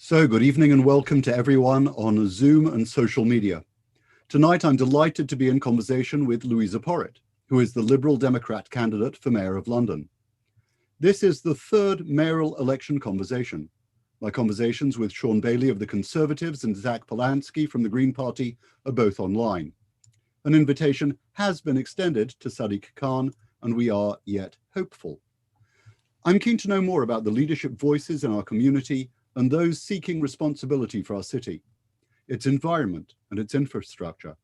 So good evening and welcome to everyone on Zoom and social media. Tonight, I'm delighted to be in conversation with Luisa Porritt, who is the Liberal Democrat candidate for Mayor of London. This is the third mayoral election conversation. My conversations with Sean Bailey of the Conservatives and Zach Polanski from the Green Party are both online. An invitation has been extended to Sadiq Khan, and we are yet hopeful. I'm keen to know more about the leadership voices in our community and those seeking responsibility for our city, its environment and its infrastructure.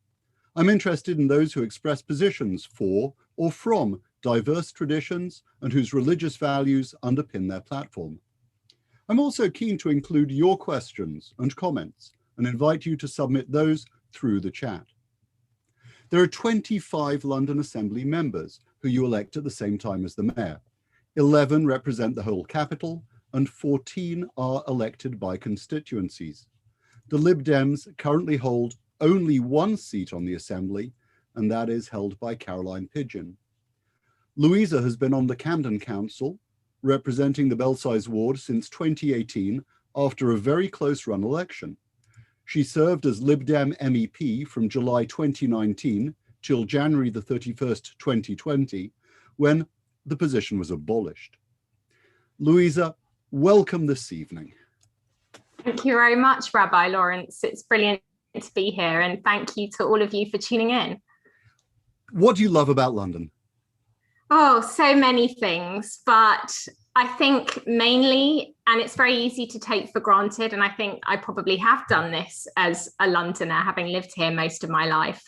I'm interested in those who express positions for or from diverse traditions and whose religious values underpin their platform. I'm also keen to include your questions and comments and invite you to submit those through the chat. There are 25 London Assembly members who you elect at the same time as the mayor. 11 represent the whole capital, and 14 are elected by constituencies. The Lib Dems currently hold only one seat on the Assembly, and that is held by Caroline Pidgeon. Luisa has been on the Camden Council, representing the Belsize ward since 2018 after a very close run election. She served as Lib Dem MEP from July 2019 till January the 31st, 2020, when the position was abolished. Luisa, welcome this evening. Thank you very much, Rabbi Lawrence. It's brilliant to be here, and thank you to all of you for tuning in. What do you love about London? Oh, so many things, but I think mainly, and it's very easy to take for granted, and I think I probably have done this as a Londoner, having lived here most of my life,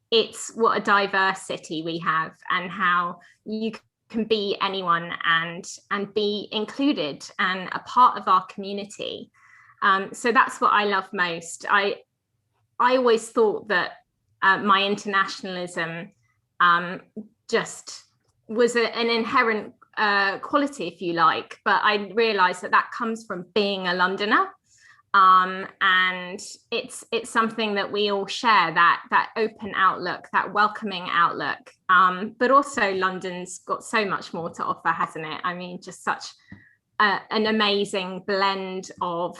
it's what a diverse city we have and how you can be anyone and be included and a part of our community. So that's what I love most. I always thought that my internationalism just was an inherent quality, if you like, but I realized that comes from being a Londoner. And it's something that we all share, that open outlook, that welcoming outlook. But also London's got so much more to offer, hasn't it? I mean, just such an amazing blend of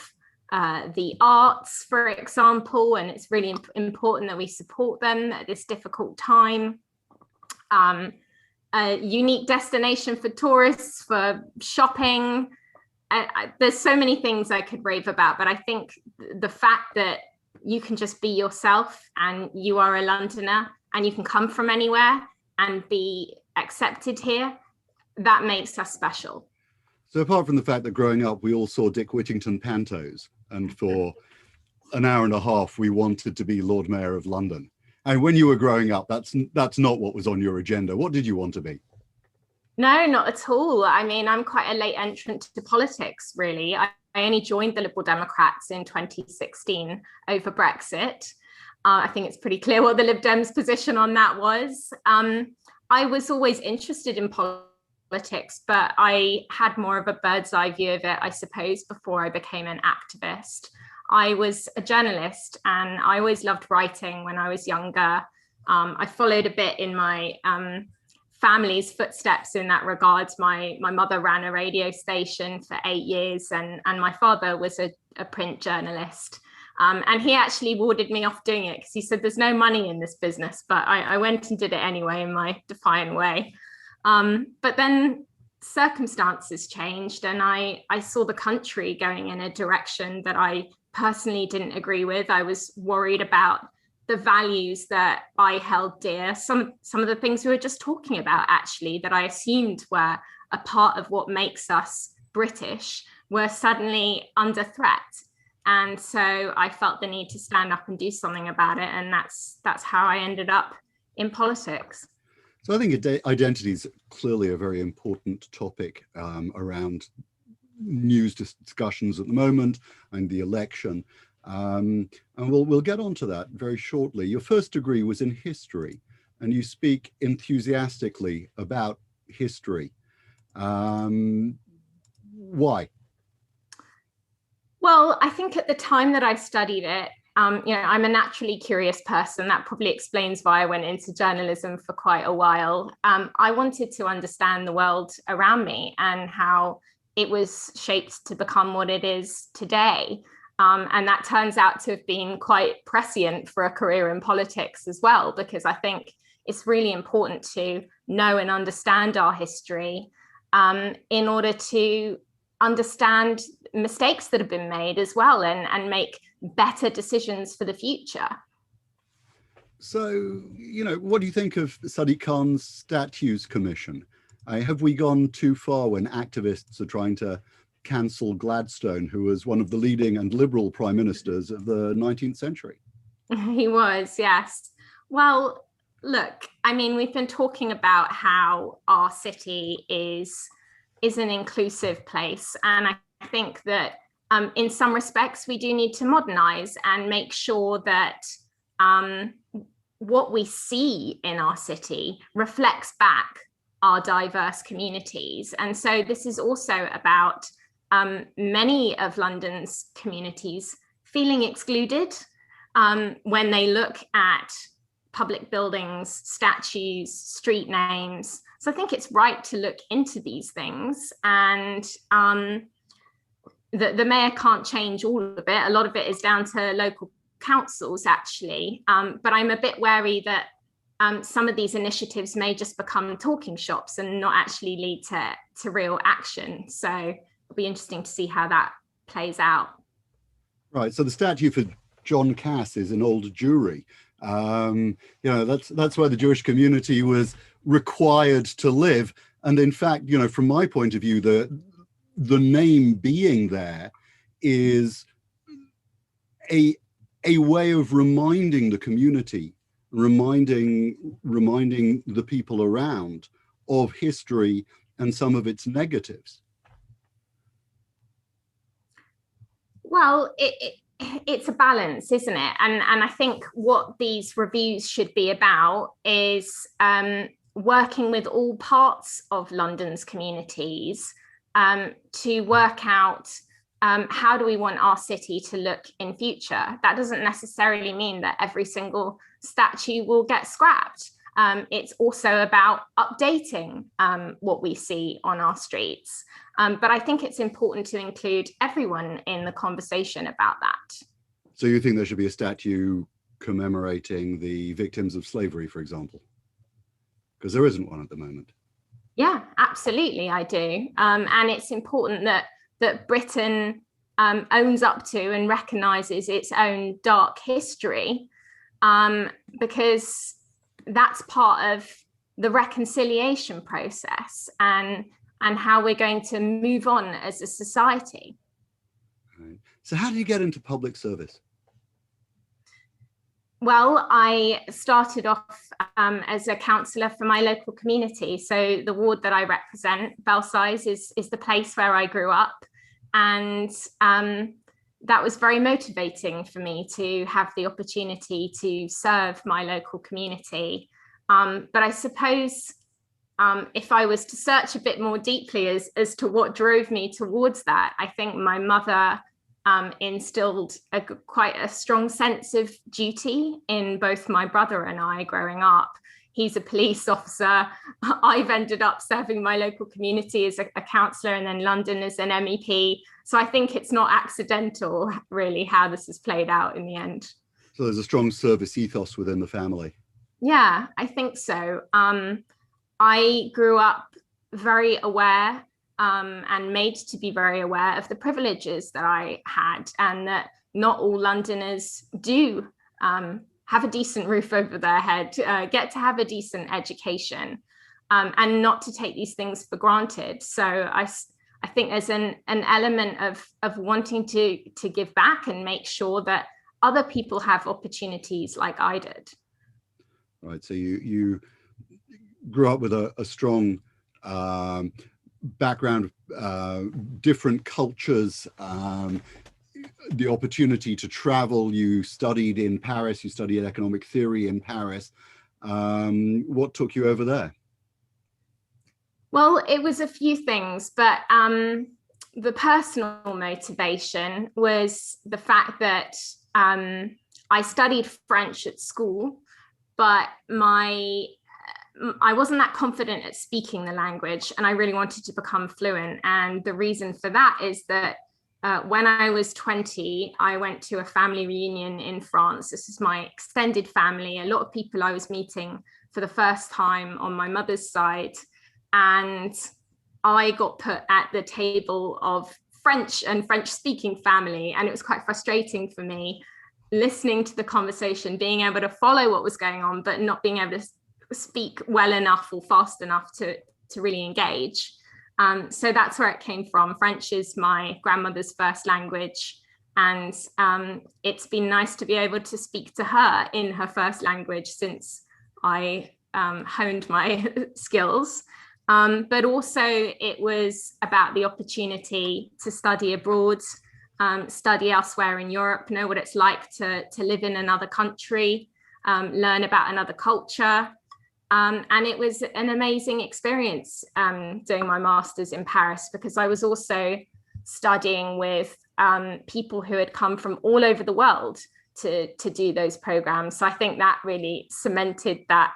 the arts, for example, and it's really important that we support them at this difficult time. A unique destination for tourists, for shopping. There's so many things I could rave about, but I think the fact that you can just be yourself and you are a Londoner and you can come from anywhere and be accepted here, that makes us special. So apart from the fact that growing up, we all saw Dick Whittington pantos, and for an hour and a half, we wanted to be Lord Mayor of London. And when you were growing up, that's not what was on your agenda. What did you want to be? No, not at all. I mean, I'm quite a late entrant to politics, really. I only joined the Liberal Democrats in 2016 over Brexit. I think it's pretty clear what the Lib Dems' position on that was. I was always interested in politics, but I had more of a bird's eye view of it, I suppose, before I became an activist. I was a journalist and I always loved writing when I was younger. I followed a bit in my family's footsteps in that regard. My mother ran a radio station for 8 years and my father was a print journalist. And he actually warded me off doing it because he said there's no money in this business, but I went and did it anyway in my defiant way. But then circumstances changed and I saw the country going in a direction that I personally didn't agree with. I was worried about the values that I held dear, some of the things we were just talking about, actually, that I assumed were a part of what makes us British, were suddenly under threat. And so I felt the need to stand up and do something about it. And that's how I ended up in politics. So I think identity is clearly a very important topic around news discussions at the moment and the election. And we'll get onto that very shortly. Your first degree was in history, and you speak enthusiastically about history. Why? Well, I think at the time that I studied it, I'm a naturally curious person. That probably explains why I went into journalism for quite a while. I wanted to understand the world around me and how it was shaped to become what it is today. And that turns out to have been quite prescient for a career in politics as well, because I think it's really important to know and understand our history in order to understand mistakes that have been made as well, and make better decisions for the future. So, what do you think of Sadiq Khan's Statues Commission? Have we gone too far when activists are trying to cancel Gladstone, who was one of the leading and liberal prime ministers of the 19th century? He was, yes. Well, look, I mean, we've been talking about how our city is an inclusive place. And I think that in some respects, we do need to modernize and make sure that what we see in our city reflects back our diverse communities. And so this is also about many of London's communities feeling excluded when they look at public buildings, statues, street names. So I think it's right to look into these things. And the mayor can't change all of it. A lot of it is down to local councils, actually. But I'm a bit wary that some of these initiatives may just become talking shops and not actually lead to real action. So it'll be interesting to see how that plays out. Right. So the statue for John Cass is in Old Jewry. That's where the Jewish community was required to live. And in fact, from my point of view, the name being there is a way of reminding the community, reminding the people around of history and some of its negatives. Well, it's a balance, isn't it? And I think what these reviews should be about is working with all parts of London's communities to work out how do we want our city to look in future. That doesn't necessarily mean that every single statue will get scrapped. It's also about updating what we see on our streets. But I think it's important to include everyone in the conversation about that. So you think there should be a statue commemorating the victims of slavery, for example? Because there isn't one at the moment. Yeah, absolutely, I do. And it's important that Britain owns up to and recognises its own dark history, because that's part of the reconciliation process and how we're going to move on as a society. Right. So how did you get into public service? Well, I started off as a councillor for my local community. So the ward that I represent, Belsize, is the place where I grew up. And that was very motivating for me to have the opportunity to serve my local community. But I suppose if I was to search a bit more deeply as to what drove me towards that, I think my mother instilled quite a strong sense of duty in both my brother and I growing up. He's a police officer. I've ended up serving my local community as a councillor and then London as an MEP. So I think it's not accidental, really, how this has played out in the end. So there's a strong service ethos within the family. Yeah, I think so. I grew up very aware and made to be very aware of the privileges that I had, and that not all Londoners do have a decent roof over their head, get to have a decent education, and not to take these things for granted. So I think there's an element of wanting to give back and make sure that other people have opportunities like I did. Right. So you grew up with a strong background, different cultures, the opportunity to travel. You studied in Paris, you studied economic theory in Paris. What took you over there? Well, it was a few things, but the personal motivation was the fact that I studied French at school, but I wasn't that confident at speaking the language, and I really wanted to become fluent. And the reason for that is that when I was 20, I went to a family reunion in France. This is my extended family, a lot of people I was meeting for the first time on my mother's side. And I got put at the table of French and French-speaking family. And it was quite frustrating for me listening to the conversation, being able to follow what was going on, but not being able to speak well enough or fast enough to really engage. So that's where it came from. French is my grandmother's first language. And it's been nice to be able to speak to her in her first language since I honed my skills. But also it was about the opportunity to study abroad, study elsewhere in Europe, know what it's like to live in another country, learn about another culture. And it was an amazing experience doing my master's in Paris, because I was also studying with people who had come from all over the world to do those programs. So I think that really cemented that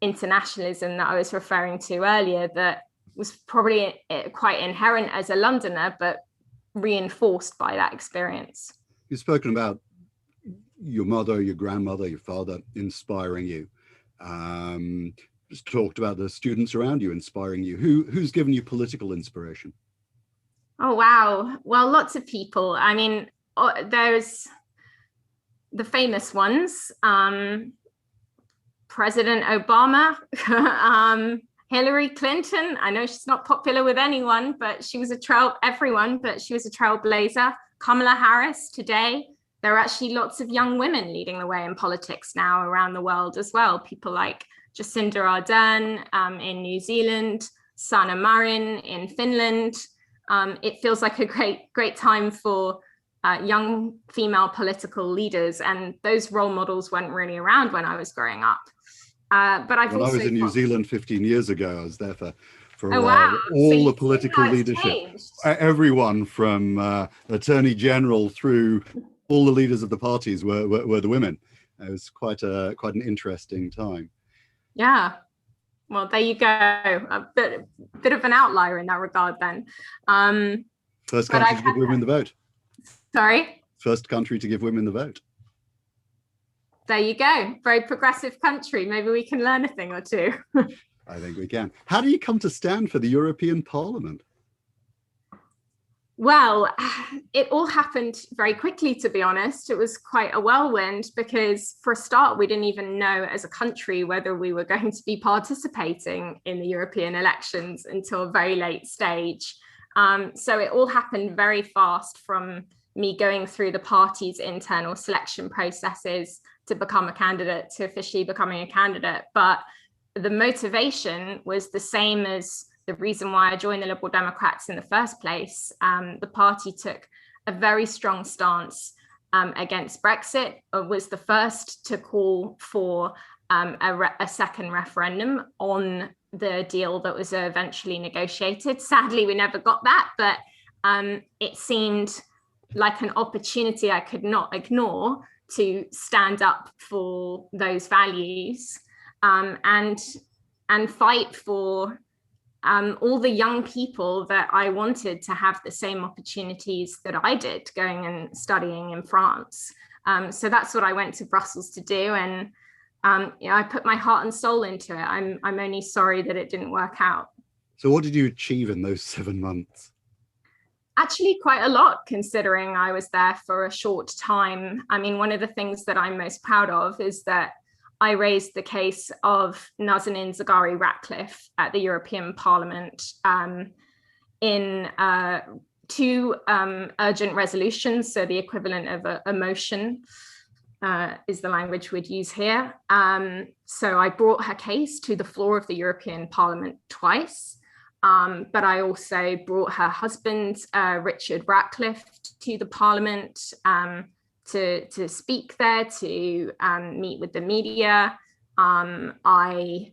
internationalism that I was referring to earlier, that was probably quite inherent as a Londoner, but reinforced by that experience. You've spoken about your mother, your grandmother, your father inspiring you. Just talked about the students around you inspiring you. Who's given you political inspiration? Oh, wow. Well, lots of people. I mean, there's the famous ones. President Obama, Hillary Clinton. I know she's not popular with anyone, but she was a trailblazer. Kamala Harris today. There are actually lots of young women leading the way in politics now around the world as well. People like Jacinda Ardern in New Zealand, Sanna Marin in Finland. It feels like a great time for young female political leaders, and those role models weren't really around when I was growing up. But I've when also I was in New Zealand 15 years ago, I was there for a oh, while. wow. All So the political leadership, changed. Everyone from Attorney General through all the leaders of the parties were the women. It was quite an interesting time. Yeah. Well, there you go. A bit of an outlier in that regard then. First country to give women the vote. Sorry? First country to give women the vote. There you go. Very progressive country. Maybe we can learn a thing or two. I think we can. How do you come to stand for the European Parliament? Well, it all happened very quickly, to be honest. It was quite a whirlwind because for a start, we didn't even know as a country whether we were going to be participating in the European elections until a very late stage. So it all happened very fast, from me going through the party's internal selection processes to become a candidate, to officially becoming a candidate. But the motivation was the same as the reason why I joined the Liberal Democrats in the first place. The party took a very strong stance against Brexit, was the first to call for a second referendum on the deal that was eventually negotiated. Sadly, we never got that, but it seemed like an opportunity I could not ignore to stand up for those values and fight for all the young people that I wanted to have the same opportunities that I did going and studying in France. So that's what I went to Brussels to do. And I put my heart and soul into it. I'm only sorry that it didn't work out. So what did you achieve in those 7 months? Actually, quite a lot, considering I was there for a short time. I mean, one of the things that I'm most proud of is that I raised the case of Nazanin Zaghari-Ratcliffe at the European Parliament in 2 urgent resolutions, so the equivalent of a motion is the language we'd use here. So I brought her case to the floor of the European Parliament twice. But I also brought her husband, Richard Ratcliffe, to the Parliament to speak there, to meet with the media. I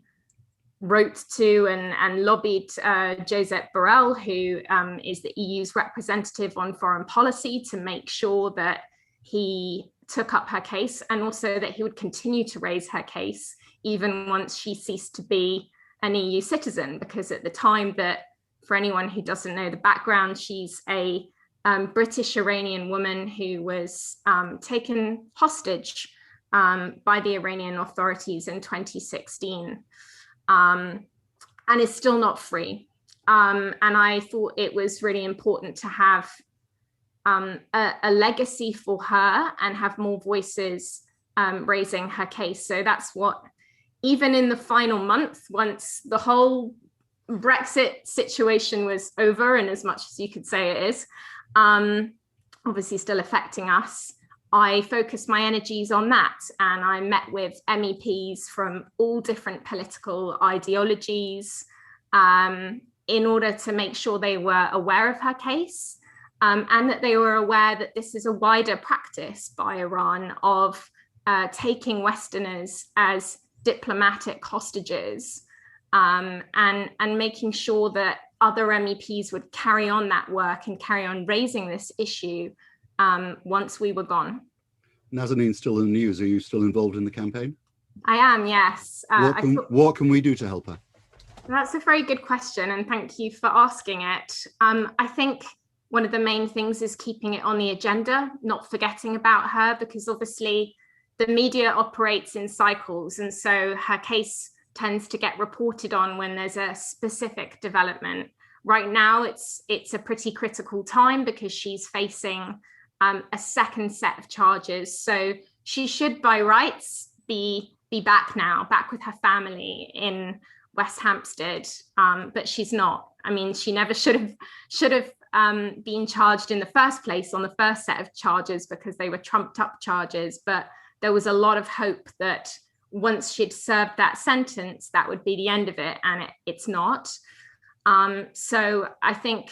wrote to and lobbied Josep Borrell, who is the EU's representative on foreign policy, to make sure that he took up her case, and also that he would continue to raise her case even once she ceased to be an EU citizen, because at the time, that for anyone who doesn't know the background, she's a British Iranian woman who was taken hostage by the Iranian authorities in 2016 and is still not free. And I thought it was really important to have a legacy for her and have more voices raising her case. So that's what, even in the final month, once the whole Brexit situation was over, and as much as you could say it is, obviously still affecting us, I focused my energies on that. And I met with MEPs from all different political ideologies in order to make sure they were aware of her case and that they were aware that this is a wider practice by Iran of taking Westerners as diplomatic hostages and making sure that other MEPs would carry on that work and carry on raising this issue once we were gone. Nazanin's still in the news. Are you still involved in the campaign? I am, yes. What can we do to help her? That's a very good question, and thank you for asking it. I think one of the main things is keeping it on the agenda, not forgetting about her, because obviously the media operates in cycles, and so her case tends to get reported on when there's a specific development. Right now, it's a pretty critical time because she's facing a second set of charges. So she should, by rights, be back now, back with her family in West Hampstead, but she's not. I mean, she never should have been charged in the first place on the first set of charges because they were trumped up charges. But there was a lot of hope that once she'd served that sentence, that would be the end of it, and it's not. So I think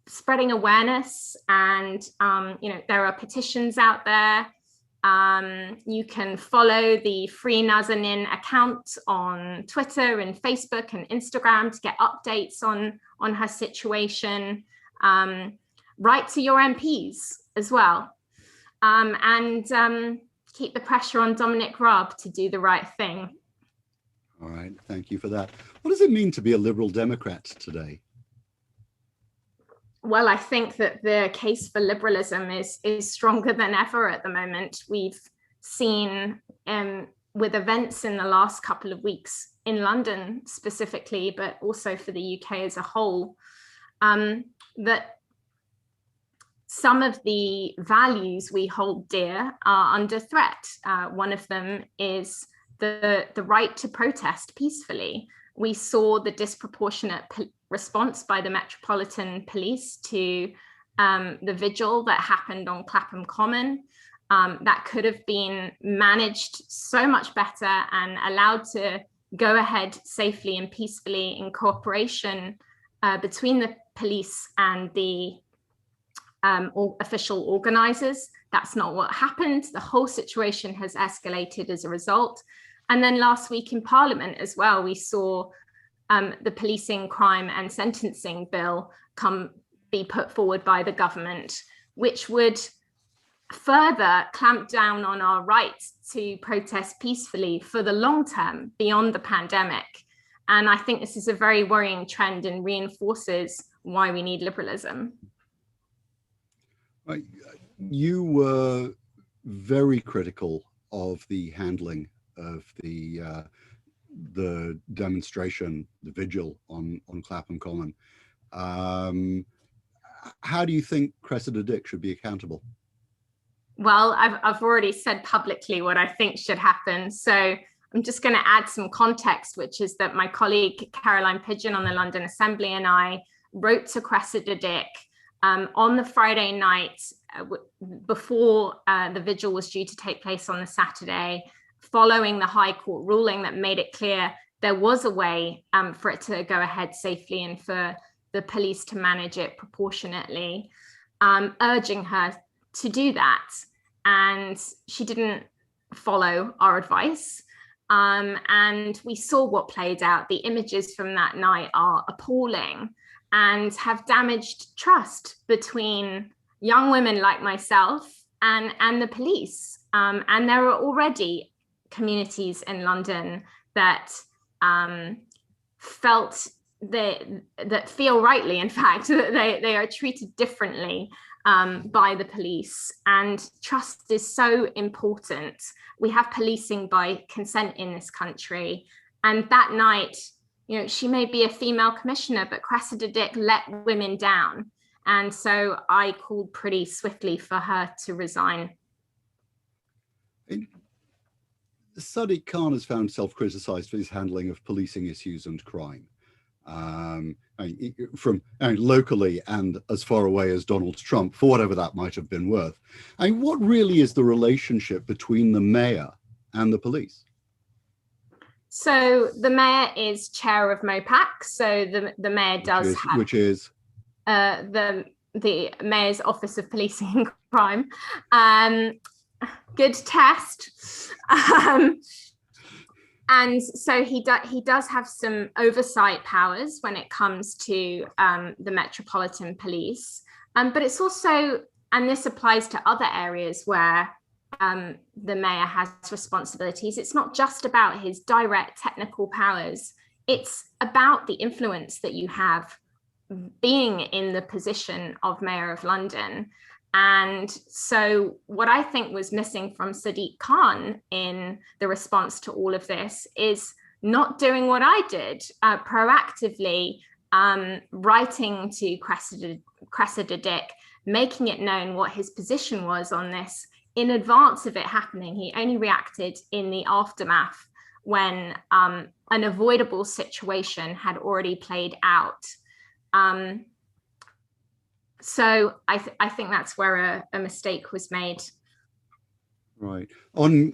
spreading awareness, and there are petitions out there. You can follow the Free Nazanin account on Twitter and Facebook and Instagram to get updates on her situation. Write to your MPs as well, and keep the pressure on Dominic Raab to do the right thing. All right, thank you for that. What does it mean to be a Liberal Democrat today? Well, I think that the case for liberalism is stronger than ever at the moment. We've seen with events in the last couple of weeks in London specifically, but also for the UK as a whole, that some of the values we hold dear are under threat. One of them is the right to protest peacefully. We saw the disproportionate response by the Metropolitan Police to the vigil that happened on Clapham Common. That could have been managed so much better and allowed to go ahead safely and peacefully in cooperation between the police and the official organizers. That's not what happened. The whole situation has escalated as a result. And then last week in Parliament as well, we saw the Policing, Crime and Sentencing Bill be put forward by the government, which would further clamp down on our right to protest peacefully for the long term beyond the pandemic. And I think this is a very worrying trend and reinforces why we need liberalism. You were very critical of the handling of the demonstration, the vigil on Clapham Common. How do you think Cressida Dick should be accountable? Well, I've already said publicly what I think should happen. So I'm just going to add some context, which is that my colleague Caroline Pidgeon on the London Assembly and I wrote to Cressida Dick on the Friday night before the vigil was due to take place on the Saturday, following the High Court ruling that made it clear there was a way for it to go ahead safely and for the police to manage it proportionately, urging her to do that. And she didn't follow our advice. And we saw what played out. The images from that night are appalling and have damaged trust between young women like myself and the police. And there are already communities in London that felt that feel rightly, in fact, that they are treated differently by the police. And trust is so important. We have policing by consent in this country. And that night, she may be a female commissioner, but Cressida Dick let women down. And so I called pretty swiftly for her to resign. Sadiq Khan has found self-criticized for his handling of policing issues and crime. From locally and as far away as Donald Trump, for whatever that might have been worth. What really is the relationship between the mayor and the police? So the mayor is chair of MOPAC. So the mayor does which is the mayor's Office of Policing and Crime. Good test. And so he does have some oversight powers when it comes to the Metropolitan Police. But it's also, and this applies to other areas where the mayor has responsibilities, it's not just about his direct technical powers. It's about the influence that you have being in the position of Mayor of London. And so what I think was missing from Sadiq Khan in the response to all of this is not doing what I did, proactively writing to Cressida Dick, making it known what his position was on this in advance of it happening. He only reacted in the aftermath when an avoidable situation had already played out. So I think that's where a mistake was made. Right. On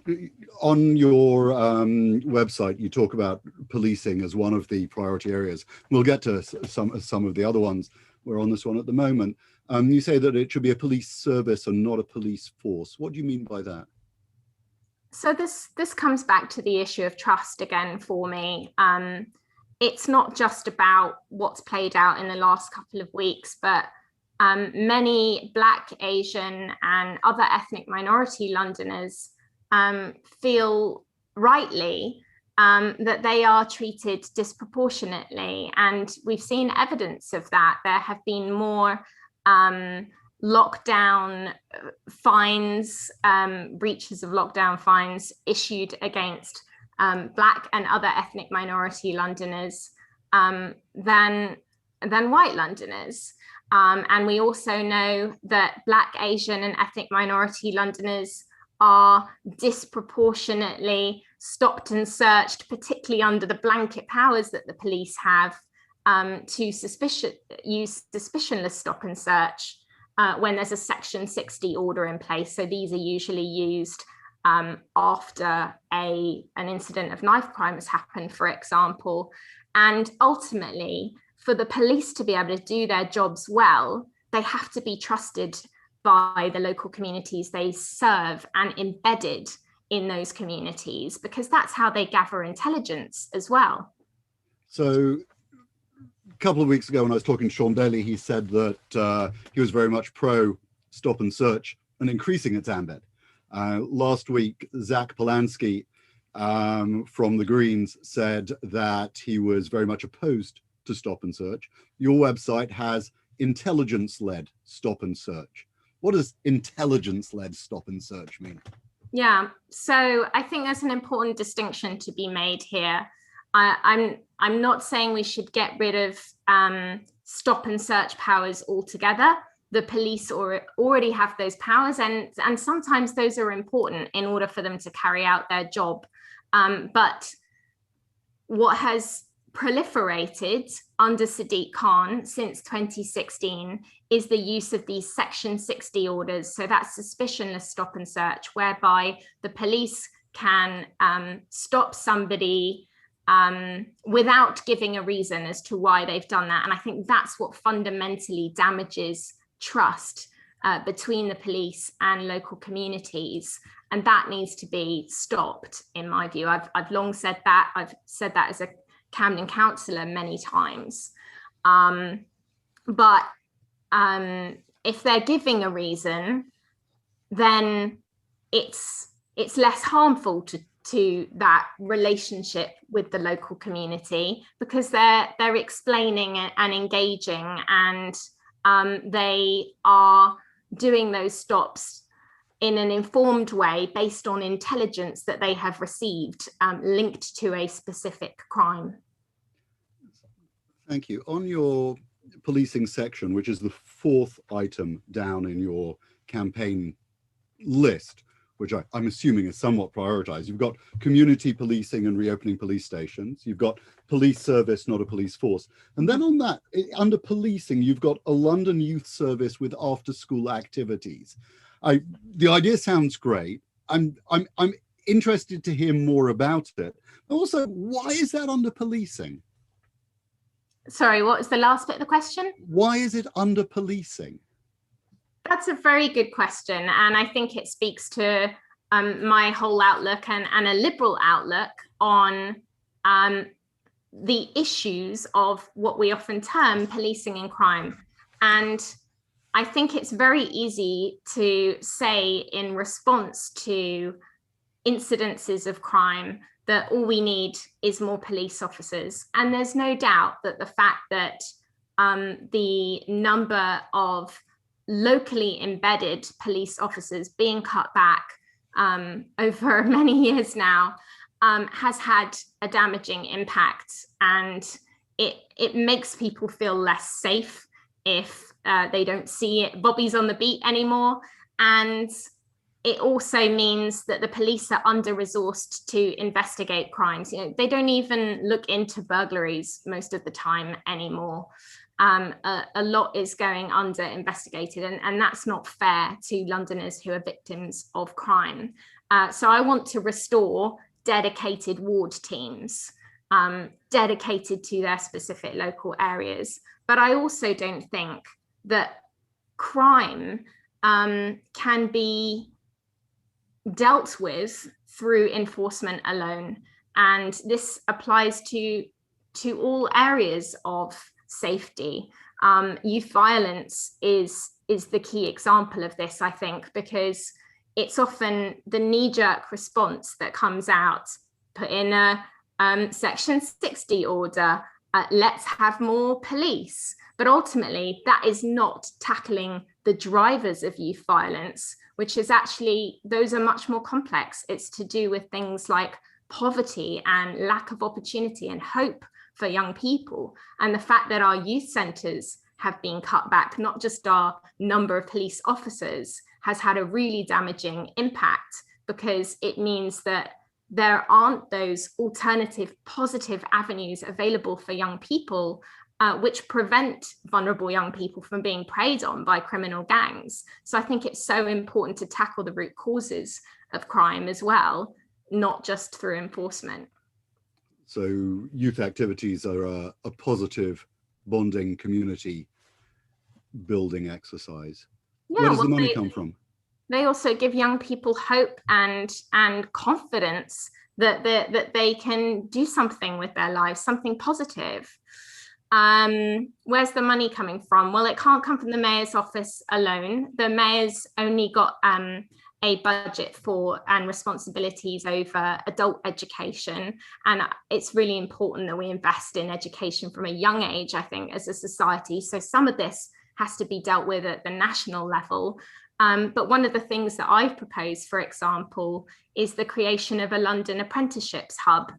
your website, you talk about policing as one of the priority areas. We'll get to some of the other ones. We're on this one at the moment. You say that it should be a police service and not a police force. What do you mean by that? So this comes back to the issue of trust again for me. It's not just about what's played out in the last couple of weeks, but many Black, Asian, and other ethnic minority Londoners feel rightly that they are treated disproportionately. And we've seen evidence of that. There have been more lockdown fines, breaches of lockdown fines issued against Black and other ethnic minority Londoners than white Londoners. And we also know that Black, Asian, and ethnic minority Londoners are disproportionately stopped and searched, particularly under the blanket powers that the police have to use suspicionless stop and search when there's a Section 60 order in place. So these are usually used after an incident of knife crime has happened, for example. And ultimately, for the police to be able to do their jobs well, they have to be trusted by the local communities they serve and embedded in those communities, because that's how they gather intelligence as well. So a couple of weeks ago when I was talking to Sean Daly, he said that he was very much pro stop and search and increasing its ambit. Last week, Zach Polanski from the Greens said that he was very much opposed to stop and search. Your website has intelligence-led stop and search. What does intelligence-led stop and search mean? Yeah, so I think there's an important distinction to be made here. I'm not saying we should get rid of stop and search powers altogether. The police already have those powers, and sometimes those are important in order for them to carry out their job. But what has proliferated under Sadiq Khan since 2016 is the use of these Section 60 orders. So that's suspicionless stop and search, whereby the police can stop somebody without giving a reason as to why they've done that. And I think that's what fundamentally damages trust between the police and local communities. And that needs to be stopped, in my view. I've long said that. I've said that as a Camden councillor many times. But if they're giving a reason, then it's less harmful to that relationship with the local community, because they're explaining and engaging, and they are doing those stops in an informed way based on intelligence that they have received linked to a specific crime. Thank you. On your policing section, which is the fourth item down in your campaign list, which I'm assuming is somewhat prioritized, you've got community policing and reopening police stations. You've got police service, not a police force. And then on that, under policing, you've got a London youth service with after-school activities. The idea sounds great. I'm interested to hear more about it. Also, why is that under policing? Sorry, what was the last bit of the question? Why is it under policing? That's a very good question. And I think it speaks to my whole outlook and a liberal outlook on the issues of what we often term policing and crime. And I think it's very easy to say in response to incidences of crime that all we need is more police officers. And there's no doubt that the fact that the number of locally embedded police officers being cut back over many years now has had a damaging impact, and it makes people feel less safe if they don't see Bobby's on the beat anymore. And it also means that the police are under-resourced to investigate crimes. They don't even look into burglaries most of the time anymore. A lot is going under-investigated, and that's not fair to Londoners who are victims of crime. So I want to restore dedicated ward teams, dedicated to their specific local areas. But I also don't think that crime can be dealt with through enforcement alone. And this applies to all areas of safety. Youth violence is the key example of this, I think, because it's often the knee-jerk response that comes out, put in a Section 60 order, let's have more police. But ultimately, that is not tackling the drivers of youth violence, which is actually, those are much more complex. It's to do with things like poverty and lack of opportunity and hope for young people. And the fact that our youth centres have been cut back, not just our number of police officers, has had a really damaging impact, because it means that there aren't those alternative positive avenues available for young people, which prevent vulnerable young people from being preyed on by criminal gangs. So I think it's so important to tackle the root causes of crime as well, not just through enforcement. So youth activities are a positive bonding, community building exercise. Yeah, where does the money come from? They also give young people hope and confidence that they can do something with their lives, something positive. Where's the money coming from? Well, it can't come from the mayor's office alone. The mayor's only got a budget for and responsibilities over adult education. And it's really important that we invest in education from a young age, I think, as a society. So some of this has to be dealt with at the national level. But one of the things that I've proposed, for example, is the creation of a London Apprenticeships Hub,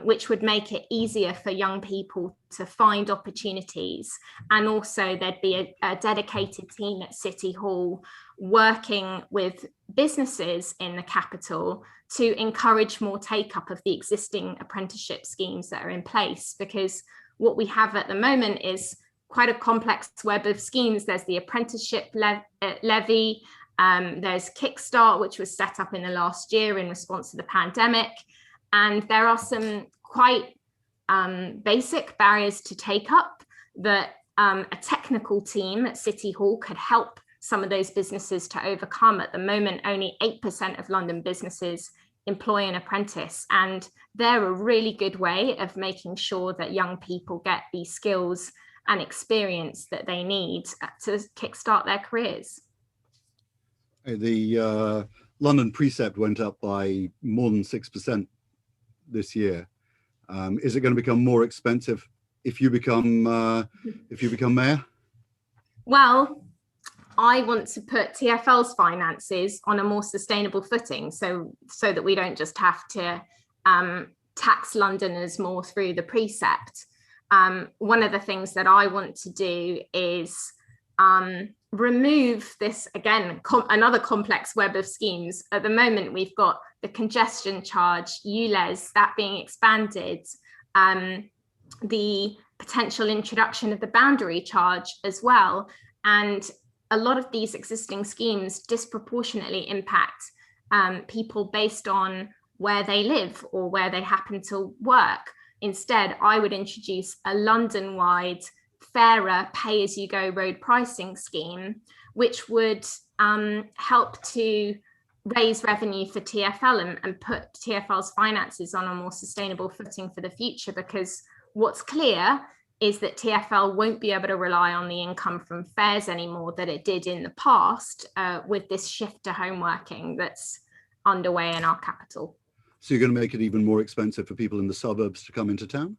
which would make it easier for young people to find opportunities. And also there'd be a dedicated team at City Hall working with businesses in the capital to encourage more take-up of the existing apprenticeship schemes that are in place. Because what we have at the moment is quite a complex web of schemes. There's the apprenticeship levy, there's Kickstart, which was set up in the last year in response to the pandemic. And there are some quite basic barriers to take up that a technical team at City Hall could help some of those businesses to overcome. At the moment, only 8% of London businesses employ an apprentice, and they're a really good way of making sure that young people get the skills and experience that they need to kickstart their careers. The London Precept went up by more than 6% this year. Is it going to become more expensive if you become mayor? Well, I want to put TfL's finances on a more sustainable footing, so that we don't just have to tax Londoners more through the Precept. One of the things that I want to do is remove this, again, another complex web of schemes. At the moment, we've got the congestion charge, ULEZ, that being expanded, the potential introduction of the boundary charge as well. And a lot of these existing schemes disproportionately impact people based on where they live or where they happen to work. Instead, I would introduce a London-wide, fairer pay-as-you-go road pricing scheme, which would help to raise revenue for TfL and put TfL's finances on a more sustainable footing for the future. Because what's clear is that TfL won't be able to rely on the income from fares anymore that it did in the past with this shift to home working that's underway in our capital. So you're going to make it even more expensive for people in the suburbs to come into town?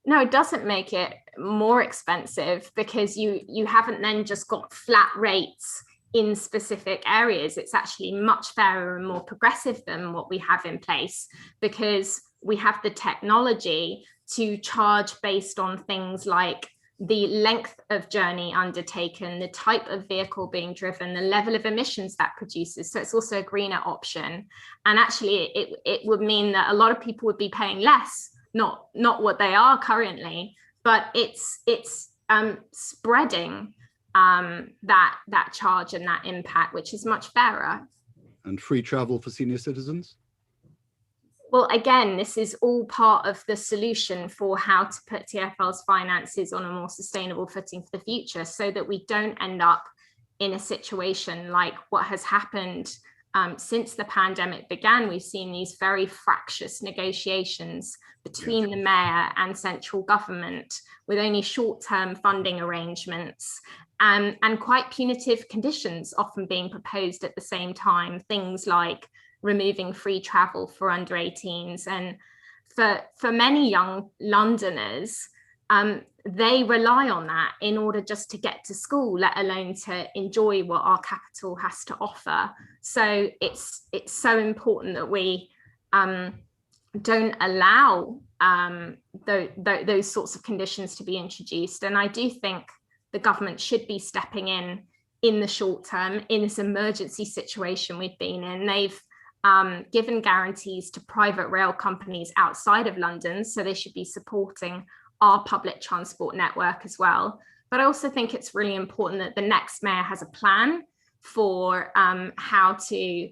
No, it doesn't make it more expensive, because you haven't then just got flat rates in specific areas. It's actually much fairer and more progressive than what we have in place, because we have the technology to charge based on things like the length of journey undertaken, the type of vehicle being driven, the level of emissions that produces. So it's also a greener option. And actually it would mean that a lot of people would be paying less, not what they are currently, but it's spreading that charge and that impact, which is much fairer. And free travel for senior citizens? Well, again, this is all part of the solution for how to put TfL's finances on a more sustainable footing for the future, so that we don't end up in a situation like what has happened since the pandemic began. We've seen these very fractious negotiations between the mayor and central government, with only short-term funding arrangements and quite punitive conditions often being proposed at the same time. Things like removing free travel for under 18s. And for many young Londoners, they rely on that in order just to get to school, let alone to enjoy what our capital has to offer. So it's so important that we don't allow those sorts of conditions to be introduced. And I do think the government should be stepping in the short term in this emergency situation we've been in. They've given guarantees to private rail companies outside of London, so they should be supporting our public transport network as well. But I also think it's really important that the next mayor has a plan for how to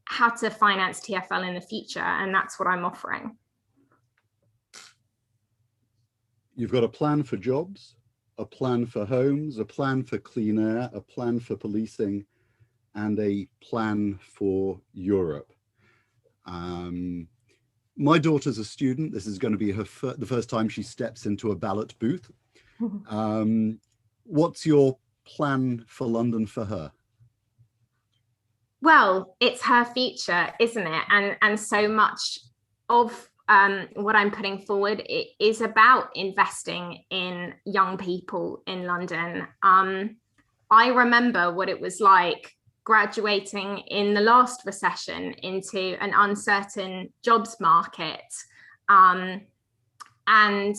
finance TfL in the future, and that's what I'm offering. You've got a plan for jobs, a plan for homes, a plan for clean air, a plan for policing, and a plan for Europe. My daughter's a student. This is going to be the first time she steps into a ballot booth. What's your plan for London for her? Well, it's her future, isn't it? And so much of what I'm putting forward is about investing in young people in London. I remember what it was like graduating in the last recession into an uncertain jobs market. And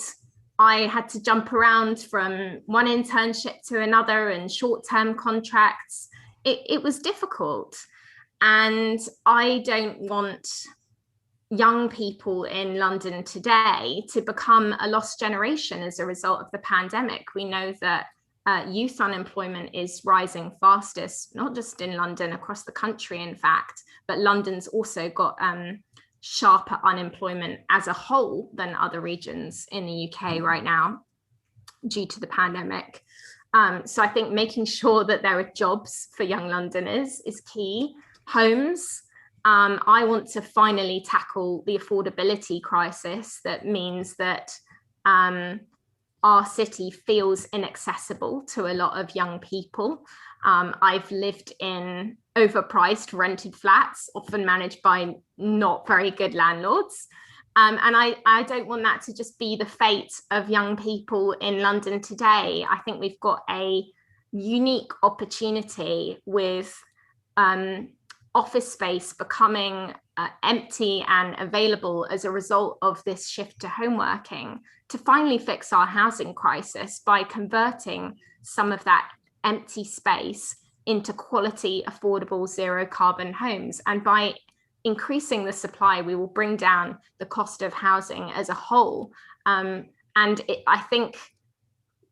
I had to jump around from one internship to another and short-term contracts. It was difficult. And I don't want young people in London today to become a lost generation as a result of the pandemic. We know that youth unemployment is rising fastest, not just in London, across the country, in fact, but London's also got sharper unemployment as a whole than other regions in the UK right now due to the pandemic. So I think making sure that there are jobs for young Londoners is key. Homes, I want to finally tackle the affordability crisis that means that our city feels inaccessible to a lot of young people. I've lived in overpriced rented flats, often managed by not very good landlords. And I don't want that to just be the fate of young people in London today. I think we've got a unique opportunity with office space becoming empty and available as a result of this shift to home working to finally fix our housing crisis by converting some of that empty space into quality, affordable, zero carbon homes. And by increasing the supply, we will bring down the cost of housing as a whole. I think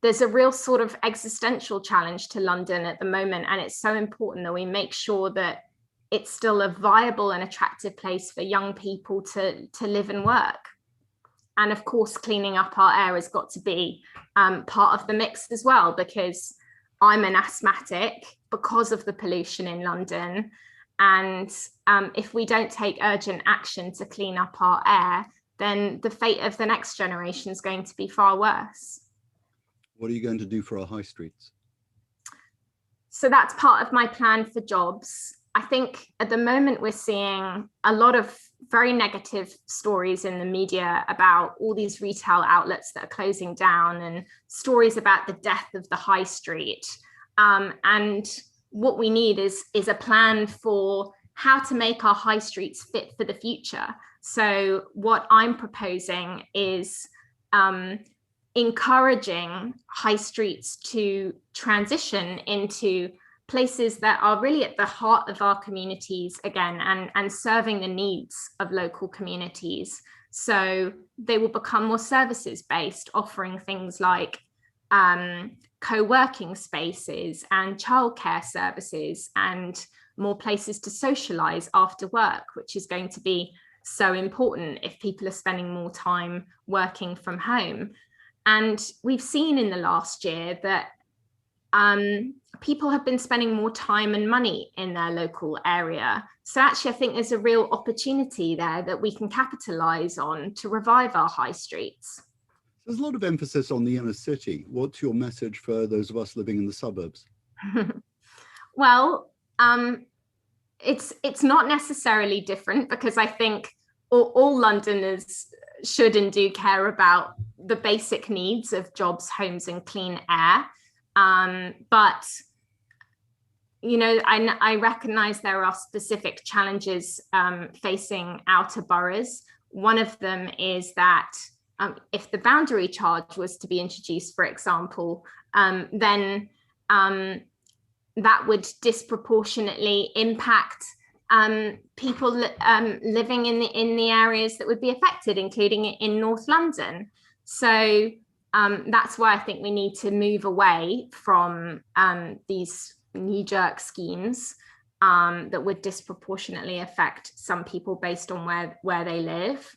there's a real sort of existential challenge to London at the moment. And it's so important that we make sure that it's still a viable and attractive place for young people to live and work. And of course, cleaning up our air has got to be part of the mix as well, because I'm an asthmatic because of the pollution in London. And if we don't take urgent action to clean up our air, then the fate of the next generation is going to be far worse. What are you going to do for our high streets? So that's part of my plan for jobs. I think at the moment we're seeing a lot of very negative stories in the media about all these retail outlets that are closing down and stories about the death of the high street. And what we need is a plan for how to make our high streets fit for the future. So what I'm proposing is encouraging high streets to transition into places that are really at the heart of our communities again, and serving the needs of local communities. So they will become more services based, offering things like co-working spaces and childcare services and more places to socialize after work, which is going to be so important if people are spending more time working from home. And we've seen in the last year that people have been spending more time and money in their local area. So actually, I think there's a real opportunity there that we can capitalize on to revive our high streets. There's a lot of emphasis on the inner city. What's your message for those of us living in the suburbs? Well, it's not necessarily different, because I think all Londoners should and do care about the basic needs of jobs, homes, and clean air. But, you know, I recognize there are specific challenges facing outer boroughs. One of them is that if the boundary charge was to be introduced, for example, then that would disproportionately impact people living in the areas that would be affected, including in North London. So that's why I think we need to move away from these knee-jerk schemes that would disproportionately affect some people based on where they live.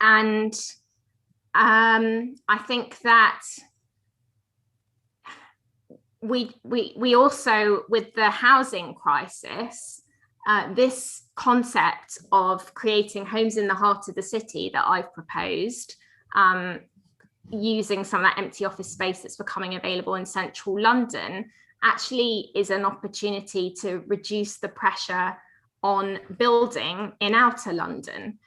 And I think that we also, with the housing crisis, this concept of creating homes in the heart of the city that I've proposed, using some of that empty office space that's becoming available in central London, actually is an opportunity to reduce the pressure on building in outer London.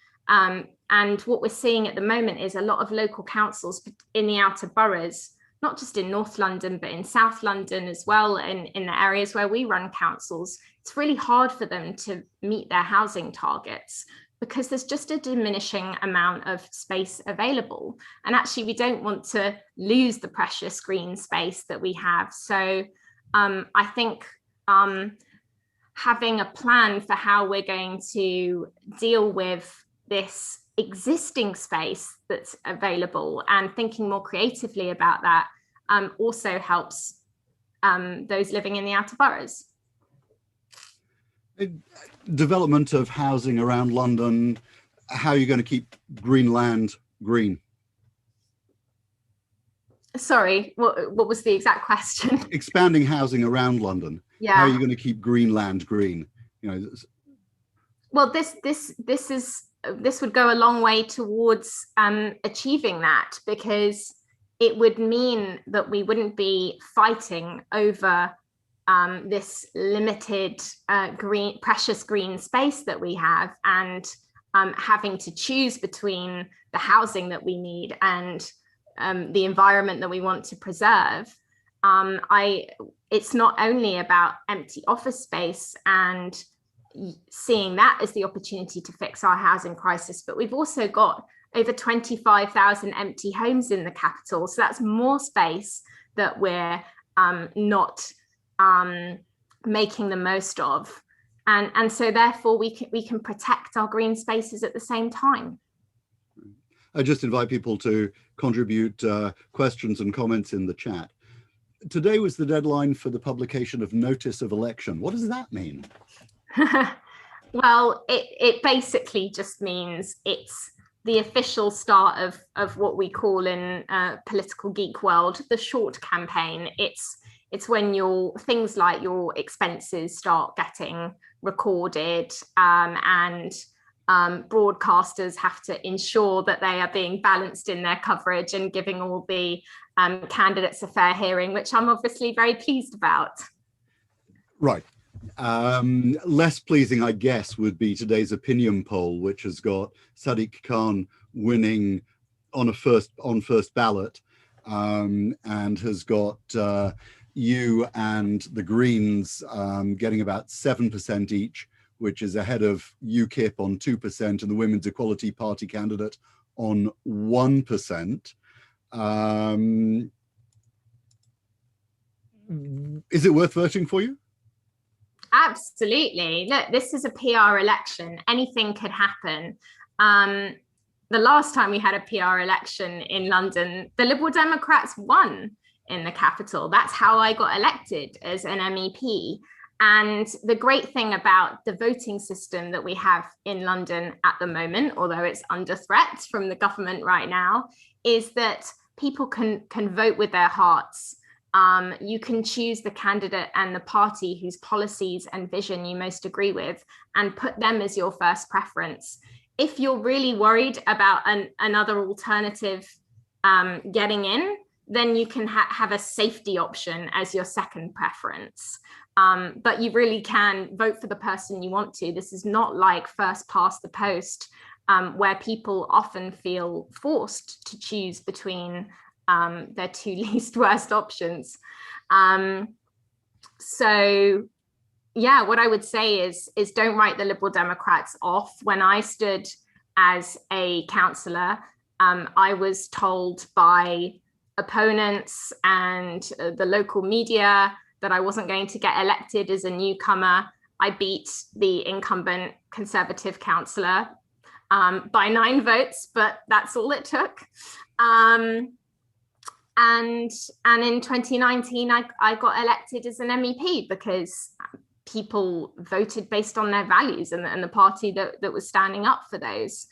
And what we're seeing at the moment is a lot of local councils in the outer boroughs, not just in North London, but in South London as well, in the areas where we run councils. It's really hard for them to meet their housing targets because there's just a diminishing amount of space available. And actually, we don't want to lose the precious green space that we have. So I think having a plan for how we're going to deal with this existing space that's available and thinking more creatively about that also helps those living in the outer boroughs. Development of housing around London, how are you going to keep green land green? Sorry, what was the exact question? Expanding housing around London. Yeah. How are you going to keep green land green? You know. Well, this would go a long way towards achieving that, because it would mean that we wouldn't be fighting over this limited precious green space that we have, and having to choose between the housing that we need and the environment that we want to preserve. It's not only about empty office space and seeing that as the opportunity to fix our housing crisis, but we've also got over 25,000 empty homes in the capital. So that's more space that we're not making the most of. And so therefore we can protect our green spaces at the same time. I just invite people to contribute questions and comments in the chat. Today was the deadline for the publication of notice of election. What does that mean? Well, it basically just means it's the official start of what we call in political geek world, the short campaign. It's when things like your expenses start getting recorded, and broadcasters have to ensure that they are being balanced in their coverage and giving all the candidates a fair hearing, which I'm obviously very pleased about. Right. Less pleasing, I guess, would be today's opinion poll, which has got Sadiq Khan winning on first ballot, and has got you and the Greens getting about 7% each, which is ahead of UKIP on 2% and the Women's Equality Party candidate on 1%. Is it worth voting for you? Absolutely. Look, this is a PR election. Anything could happen. The last time we had a PR election in London, the Liberal Democrats won in the capital. That's how I got elected as an MEP. And the great thing about the voting system that we have in London at the moment, although it's under threat from the government right now, is that people can vote with their hearts. You can choose the candidate and the party whose policies and vision you most agree with and put them as your first preference. If you're really worried about another alternative getting in, then you can have a safety option as your second preference. But you really can vote for the person you want to. This is not like first past the post, where people often feel forced to choose between their two least worst options. So yeah, what I would say is don't write the Liberal Democrats off. When I stood as a councillor, I was told by opponents and the local media that I wasn't going to get elected as a newcomer. I beat the incumbent Conservative councillor by 9 votes, but that's all it took. And in 2019, I got elected as an MEP because people voted based on their values and the party that was standing up for those.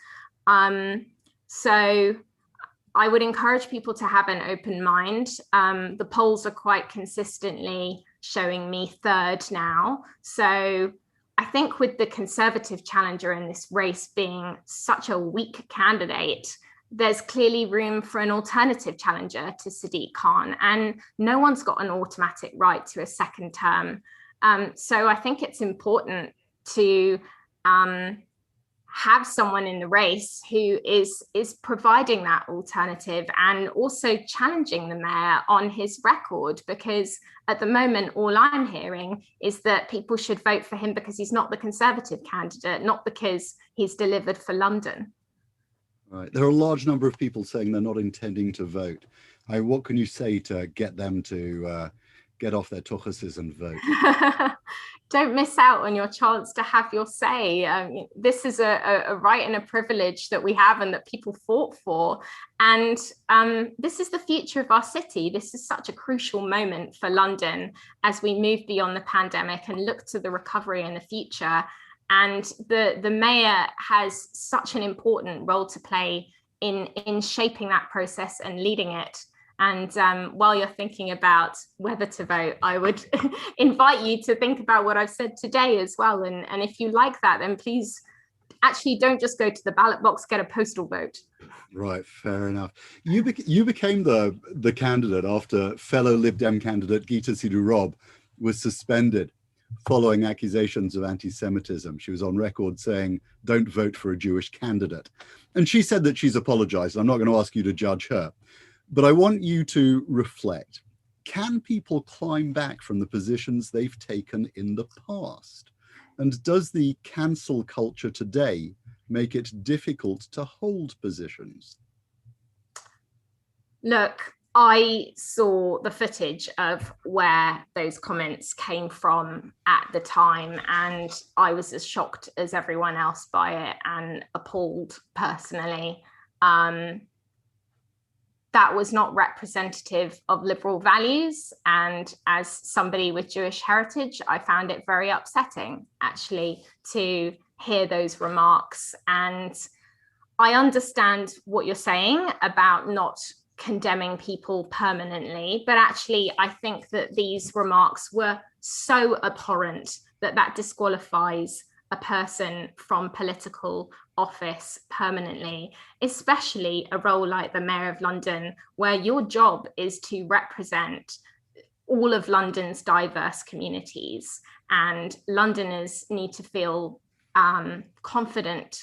So I would encourage people to have an open mind. The polls are quite consistently showing me third now. So I think with the Conservative challenger in this race being such a weak candidate, there's clearly room for an alternative challenger to Sadiq Khan, and no one's got an automatic right to a second term. So I think it's important to have someone in the race who is providing that alternative and also challenging the mayor on his record, because at the moment, all I'm hearing is that people should vote for him because he's not the Conservative candidate, not because he's delivered for London. Right. There are a large number of people saying they're not intending to vote. What can you say to get them to get off their tuchuses and vote? Don't miss out on your chance to have your say. This is a right and a privilege that we have and that people fought for. And this is the future of our city. This is such a crucial moment for London as we move beyond the pandemic and look to the recovery in the future. And the mayor has such an important role to play in shaping that process and leading it. And while you're thinking about whether to vote, I would invite you to think about what I've said today as well. And if you like that, then please actually don't just go to the ballot box, get a postal vote. Right, fair enough. You became the candidate after fellow Lib Dem candidate Geeta Sidhu-Rob was suspended following accusations of anti-Semitism. She was on record saying, "Don't vote for a Jewish candidate." And she said that she's apologized. I'm not going to ask you to judge her, but I want you to reflect. Can people climb back from the positions they've taken in the past? And does the cancel culture today make it difficult to hold positions? Look, I saw the footage of where those comments came from at the time, and I was as shocked as everyone else by it and appalled personally. That was not representative of liberal values. And as somebody with Jewish heritage, I found it very upsetting, actually, to hear those remarks. And I understand what you're saying about not condemning people permanently, but actually, I think that these remarks were so abhorrent that that disqualifies a person from political office permanently, especially a role like the Mayor of London, where your job is to represent all of London's diverse communities. And Londoners need to feel confident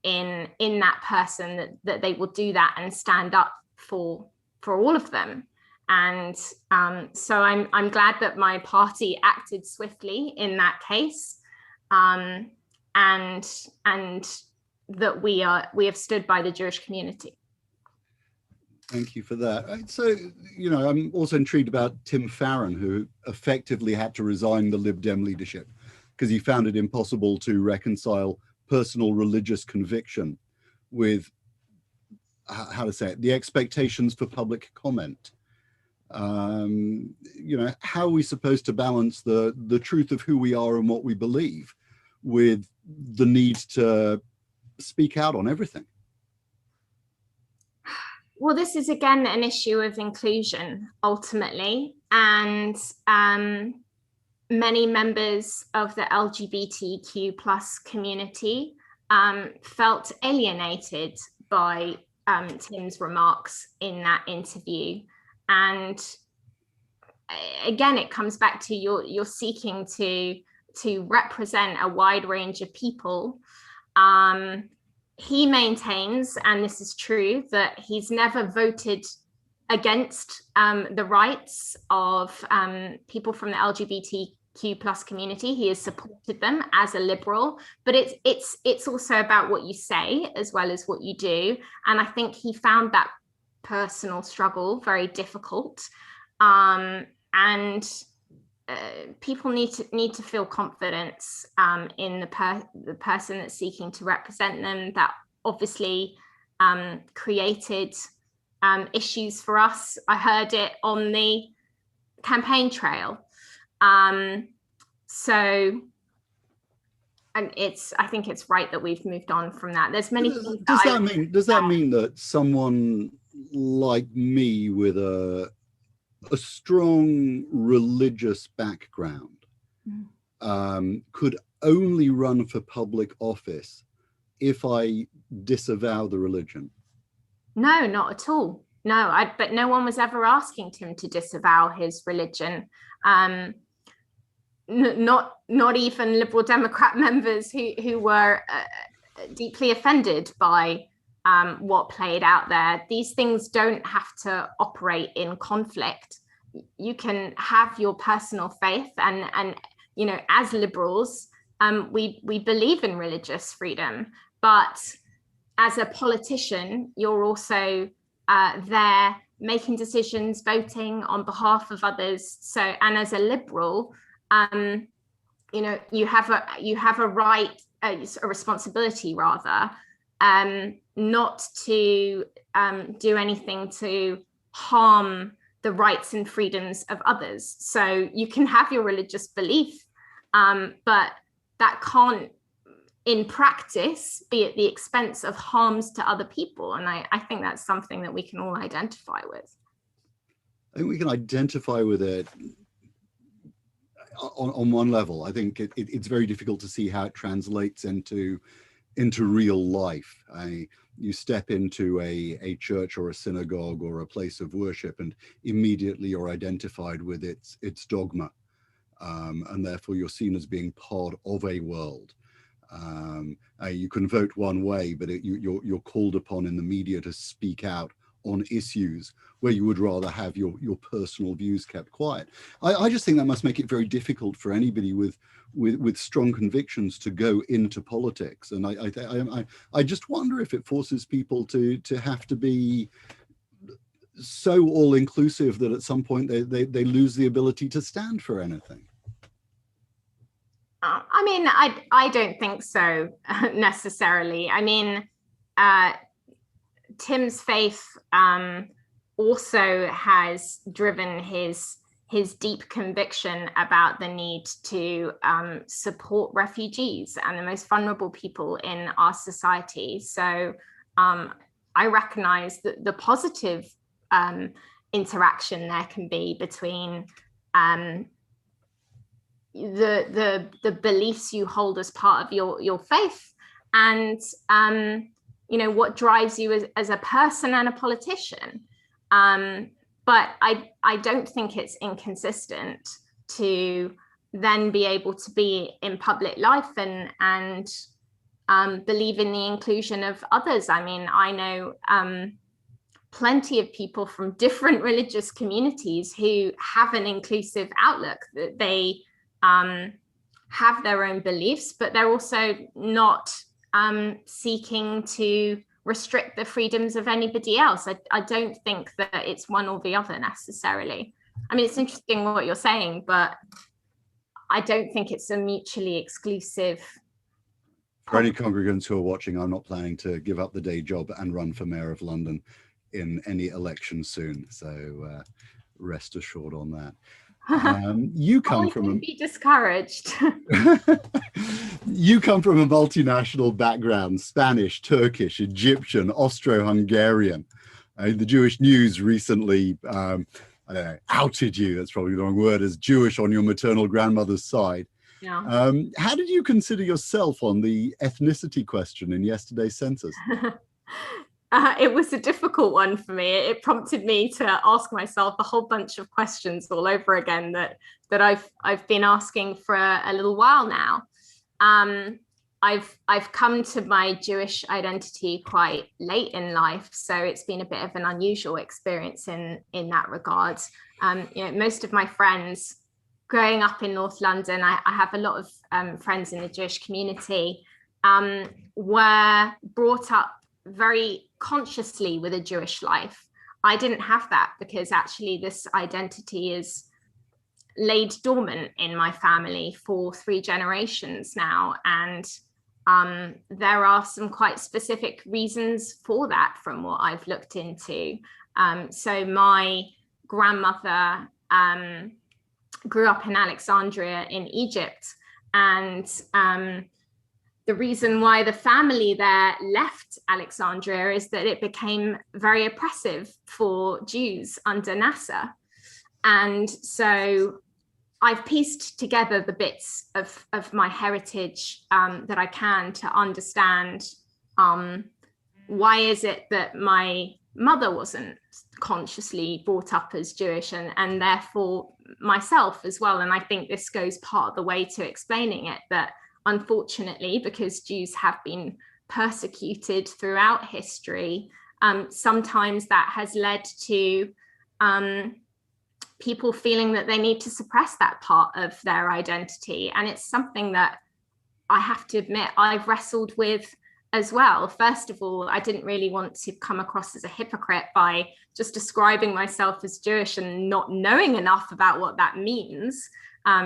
in that person, that they will do that and stand up for all of them. And so I'm glad that my party acted swiftly in that case, and that we have stood by the Jewish community. Thank you for that. So, I'm also intrigued about Tim Farron, who effectively had to resign the Lib Dem leadership because he found it impossible to reconcile personal religious conviction with, how to say it, the expectations for public comment. How are we supposed to balance the truth of who we are and what we believe with the need to speak out on everything? Well, this is again an issue of inclusion, ultimately, and many members of the LGBTQ plus community felt alienated by Tim's remarks in that interview. And again, it comes back to you're seeking to represent a wide range of people. He maintains, and this is true, that he's never voted against the rights of people from the LGBTQ plus community. He has supported them as a liberal, but it's also about what you say as well as what you do. And I think he found that personal struggle very difficult. People need to feel confidence in the person that's seeking to represent them. That obviously created issues for us. I heard it on the campaign trail. And I think it's right that we've moved on from that. There's many things. Does that mean that someone like me with a strong religious background could only run for public office if I disavow the religion? No, not at all. No, but no one was ever asking Tim to disavow his religion. Not even Liberal Democrat members who were deeply offended by what played out there. These things don't have to operate in conflict. You can have your personal faith, and as liberals, we believe in religious freedom. But as a politician, you're also there making decisions, voting on behalf of others. So, and as a liberal, you have a right, a responsibility rather, not to do anything to harm the rights and freedoms of others. So you can have your religious belief, but that can't, in practice, be at the expense of harms to other people. And I think that's something that we can all identify with. I think we can identify with it on one level. I think it's very difficult to see how it translates into into real life. You step into a church or a synagogue or a place of worship, and immediately you're identified with its dogma, and therefore you're seen as being part of a world. You can vote one way, but you're called upon in the media to speak out on issues where you would rather have your personal views kept quiet. I just think that must make it very difficult for anybody with strong convictions to go into politics. And I just wonder if it forces people to have to be so all-inclusive that at some point they lose the ability to stand for anything. I mean, I don't think so necessarily. I mean, Tim's faith also has driven his deep conviction about the need to support refugees and the most vulnerable people in our society. So I recognize that the positive interaction there can be between the beliefs you hold as part of your faith and what drives you as a person and a politician. But I don't think it's inconsistent to then be able to be in public life and believe in the inclusion of others. I mean, I know plenty of people from different religious communities who have an inclusive outlook, that they have their own beliefs, but they're also not seeking to restrict the freedoms of anybody else. I don't think that it's one or the other necessarily. I mean, it's interesting what you're saying, but I don't think it's a mutually exclusive. For any congregants who are watching, I'm not planning to give up the day job and run for Mayor of London in any election soon. So rest assured on that. You come from be discouraged. You come from a multinational background: Spanish, Turkish, Egyptian, Austro-Hungarian. The Jewish News recently I don't know, outed you, that's probably the wrong word, as Jewish on your maternal grandmother's side. Yeah. How did you consider yourself on the ethnicity question in yesterday's census? It was a difficult one for me. It prompted me to ask myself a whole bunch of questions all over again that I've been asking for a little while now. I've come to my Jewish identity quite late in life, so it's been a bit of an unusual experience in that regard. Most of my friends growing up in North London, I have a lot of friends in the Jewish community, were brought up very consciously with a Jewish life. I didn't have that because actually this identity is laid dormant in my family for 3 generations now. And there are some quite specific reasons for that from what I've looked into. So my grandmother grew up in Alexandria in Egypt, and the reason why the family there left Alexandria is that it became very oppressive for Jews under Nasser. And so I've pieced together the bits of my heritage that I can to understand why is it that my mother wasn't consciously brought up as Jewish, and therefore myself as well. And I think this goes part of the way to explaining it, that unfortunately, because Jews have been persecuted throughout history, sometimes that has led to people feeling that they need to suppress that part of their identity. And it's something that I have to admit I've wrestled with as well. First of all, I didn't really want to come across as a hypocrite by just describing myself as Jewish and not knowing enough about what that means.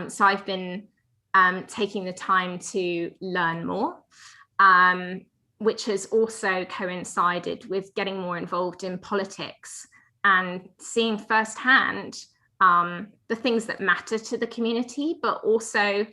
So I've been taking the time to learn more, which has also coincided with getting more involved in politics and seeing firsthand the things that matter to the community, but also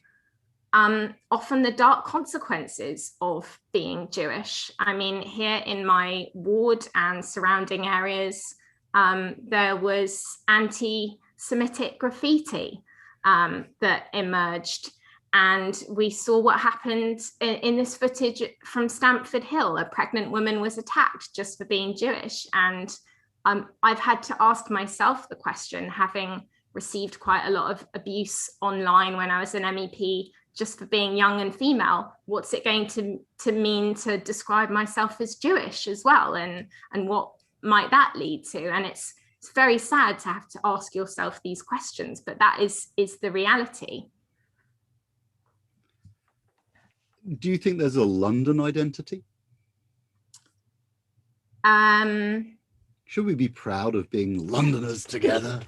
often the dark consequences of being Jewish. I mean, here in my ward and surrounding areas, there was anti-Semitic graffiti that emerged. And we saw what happened in this footage from Stamford Hill. A pregnant woman was attacked just for being Jewish. And I've had to ask myself the question, having received quite a lot of abuse online when I was an MEP, just for being young and female, what's it going to mean to describe myself as Jewish as well? And what might that lead to? And it's very sad to have to ask yourself these questions, but that is the reality. Do you think there's a London identity? Should we be proud of being Londoners together?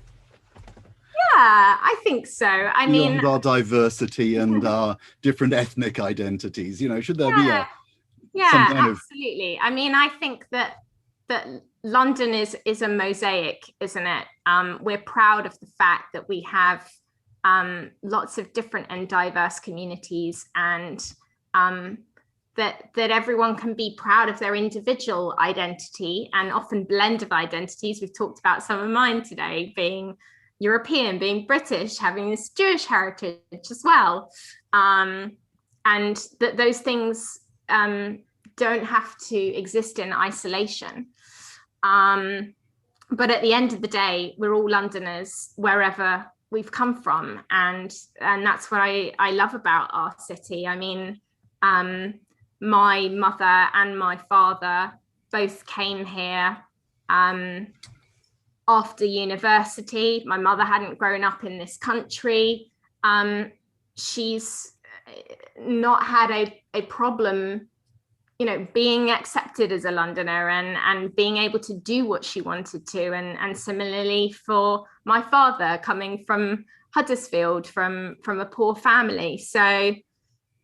Yeah, I think so. I mean, beyond our diversity and our different ethnic identities, should there be some kind absolutely. I mean, I think that London is a mosaic, isn't it? We're proud of the fact that we have lots of different and diverse communities, and that everyone can be proud of their individual identity, and often blend of identities. We've talked about some of mine today, being European, being British, having this Jewish heritage as well. And that those things don't have to exist in isolation. But at the end of the day, we're all Londoners wherever we've come from. And that's what I love about our city. I mean, my mother and my father both came here after university. My mother hadn't grown up in this country. She's not had a problem, being accepted as a Londoner and being able to do what she wanted to. And similarly for my father, coming from Huddersfield, from a poor family. So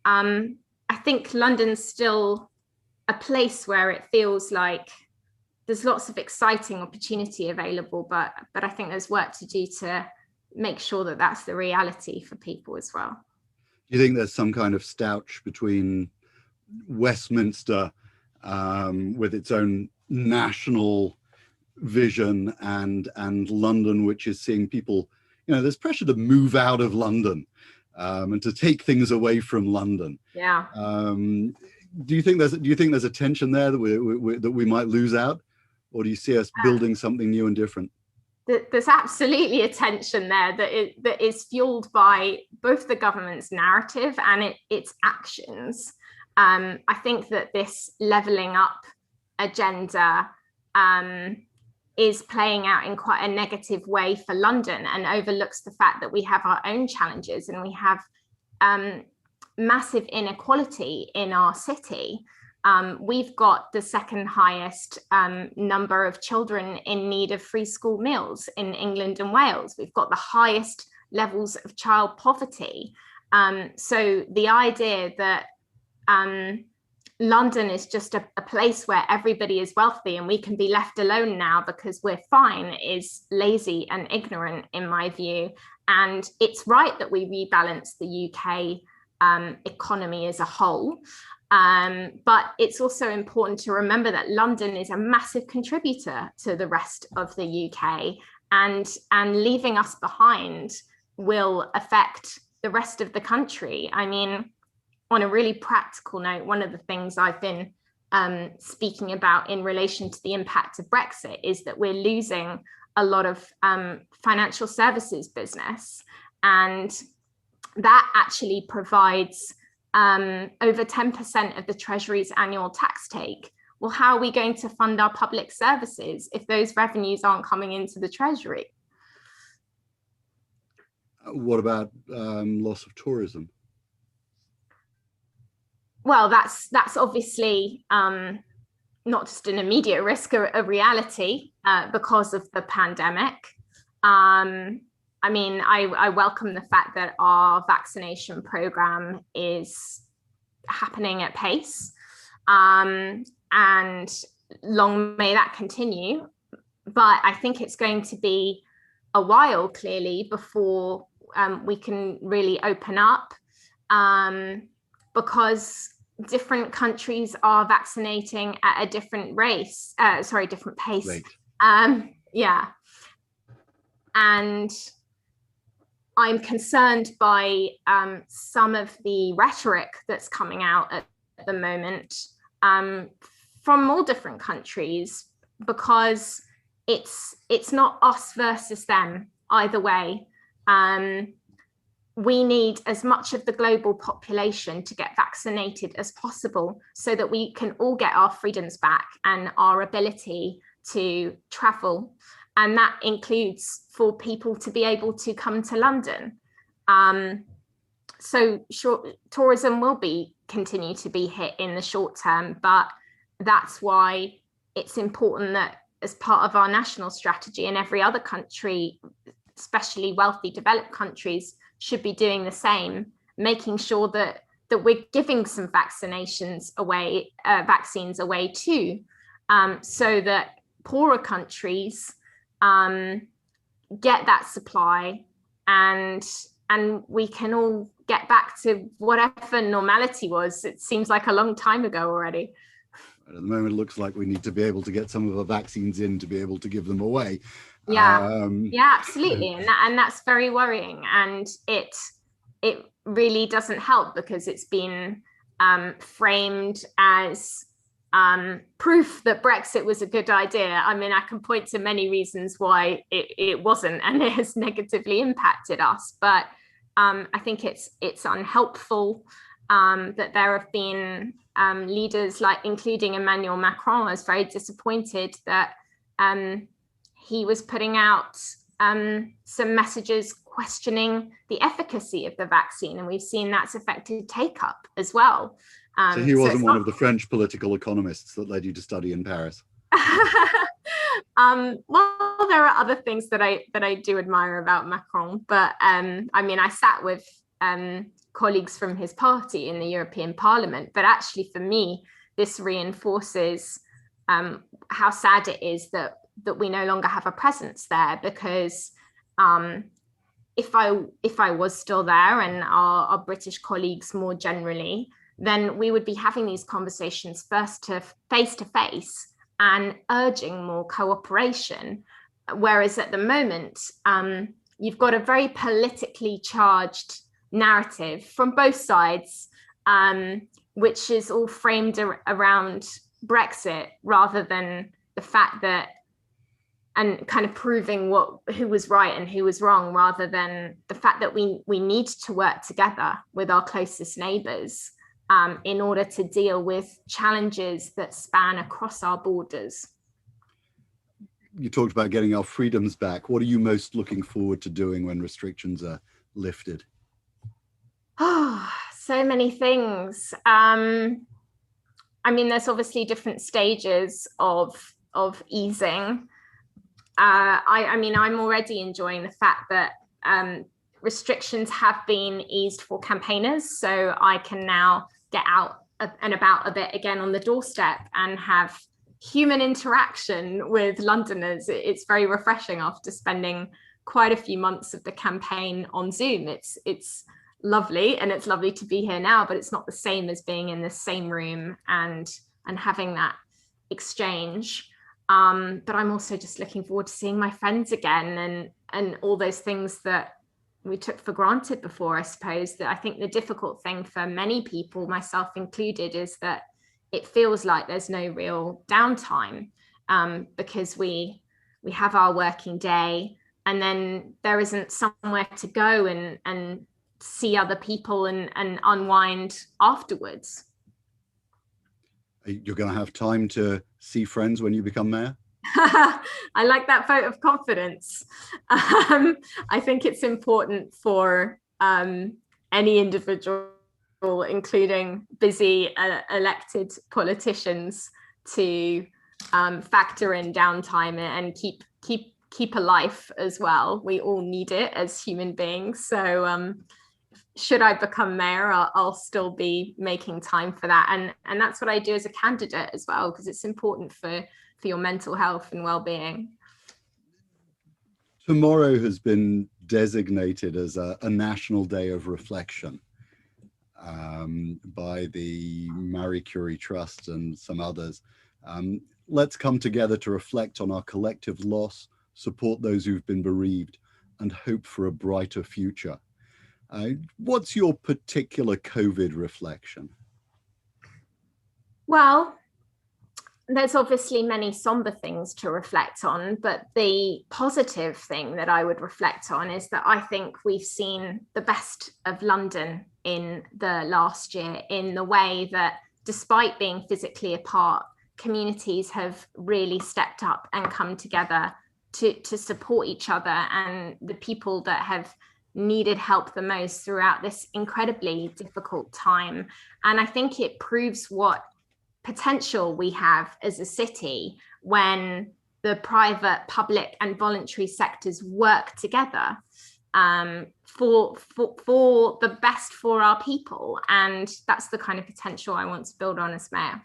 I think London's still a place where it feels like there's lots of exciting opportunity available, but I think there's work to do to make sure that that's the reality for people as well. Do you think there's some kind of stouch between Westminster with its own national vision and London, which is seeing people, there's pressure to move out of London and to take things away from London? Yeah. Do you think there's a tension there that we might lose out? Or do you see us building something new and different? There's absolutely a tension there that is fueled by both the government's narrative and its actions. I think that this levelling up agenda is playing out in quite a negative way for London, and overlooks the fact that we have our own challenges and we have massive inequality in our city. We've got the second highest number of children in need of free school meals in England and Wales. We've got the highest levels of child poverty. So the idea that London is just a place where everybody is wealthy and we can be left alone now because we're fine is lazy and ignorant, in my view. And it's right that we rebalance the UK economy as a whole. But it's also important to remember that London is a massive contributor to the rest of the UK, and leaving us behind will affect the rest of the country. I mean, on a really practical note, one of the things I've been speaking about in relation to the impact of Brexit is that we're losing a lot of financial services business, and that actually provides over 10% of the Treasury's annual tax take. Well, how are we going to fund our public services if those revenues aren't coming into the Treasury? What about loss of tourism? Well, that's obviously not just an immediate risk, a reality because of the pandemic. I mean, I welcome the fact that our vaccination program is happening at pace, and long may that continue. But I think it's going to be a while, clearly, before we can really open up, because different countries are vaccinating at a different pace. Right. Yeah. And I'm concerned by some of the rhetoric that's coming out at the moment from all different countries, because it's not us versus them either way. We need as much of the global population to get vaccinated as possible so that we can all get our freedoms back and our ability to travel. And that includes for people to be able to come to London. So tourism will continue to be hit in the short term, but that's why it's important that as part of our national strategy, and every other country, especially wealthy developed countries, should be doing the same, making sure that we're giving some vaccines away too, so that poorer countries get that supply, and we can all get back to whatever normality was. It seems like a long time ago already. At the moment, it looks like we need to be able to get some of the vaccines in to be able to give them away. Yeah, absolutely, and that's very worrying, and it really doesn't help because it's been framed as proof that Brexit was a good idea. I mean, I can point to many reasons why it wasn't, and it has negatively impacted us. But I think it's unhelpful that there have been leaders, like including Emmanuel Macron, was very disappointed that he was putting out some messages questioning the efficacy of the vaccine, and we've seen that's affected take-up as well. So he wasn't one of the French political economists that led you to study in Paris? Well, there are other things that I do admire about Macron, but I mean, I sat with colleagues from his party in the European Parliament, but actually for me, this reinforces how sad it is that we no longer have a presence there, because if I was still there, and our British colleagues more generally, then we would be having these conversations first to face and urging more cooperation. Whereas at the moment, you've got a very politically charged narrative from both sides, which is all framed around Brexit rather than the fact that, and kind of proving who was right and who was wrong, rather than the fact that we need to work together with our closest neighbours in order to deal with challenges that span across our borders. You talked about getting our freedoms back. What are you most looking forward to doing when restrictions are lifted? Oh, so many things. I mean, there's obviously different stages of easing. I mean, I'm already enjoying the fact that restrictions have been eased for campaigners, so I can now get out and about a bit again on the doorstep and have human interaction with Londoners. It's very refreshing after spending quite a few months of the campaign on Zoom. It's lovely, and it's lovely to be here now, but it's not the same as being in the same room and having that exchange. But I'm also just looking forward to seeing my friends again, and all those things that we took for granted before, I suppose. That I think the difficult thing for many people, myself included, is that it feels like there's no real downtime, because we have our working day, and then there isn't somewhere to go and see other people and unwind afterwards. You're going to have time to see friends when you become mayor? I like that vote of confidence. I think it's important for any individual, including busy elected politicians, to factor in downtime and keep a life as well. We all need it as human beings. So should I become mayor, I'll still be making time for that. And that's what I do as a candidate as well, because it's important for your mental health and well-being. Tomorrow has been designated as a National Day of Reflection by the Marie Curie Trust and some others. Let's come together to reflect on our collective loss, support those who've been bereaved, and hope for a brighter future. What's your particular COVID reflection? Well, there's obviously many somber things to reflect on, but the positive thing that I would reflect on is that I think we've seen the best of London in the last year, in the way that despite being physically apart, communities have really stepped up and come together to support each other and the people that have needed help the most throughout this incredibly difficult time. And I think it proves what potential we have as a city when the private, public and voluntary sectors work together for the best for our people. And that's the kind of potential I want to build on as mayor.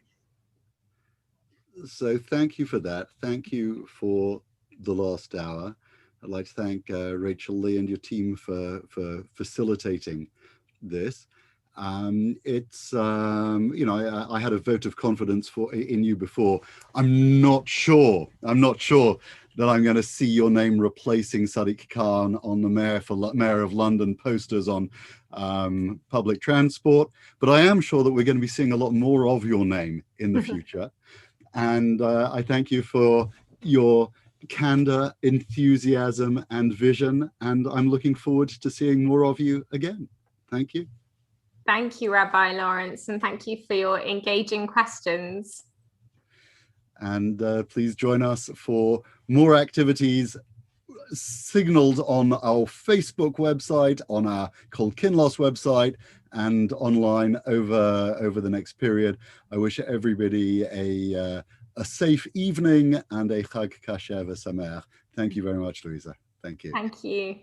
So thank you for that. Thank you for the last hour. I'd like to thank Rachel Lee and your team for facilitating this. It's you know, I had a vote of confidence in you before. I'm not sure that I'm going to see your name replacing Sadiq Khan on the Mayor of London posters on public transport, but I am sure that we're going to be seeing a lot more of your name in the future. And I thank you for your candor, enthusiasm and vision, and I'm looking forward to seeing more of you again. Thank you. Thank you, Rabbi Lawrence, and thank you for your engaging questions. And please join us for more activities signaled on our Facebook website, on our Kol Kinlos website, and online over the next period. I wish everybody a safe evening and a Chag Kasher v'Sameach. Thank you very much, Luisa. Thank you. Thank you.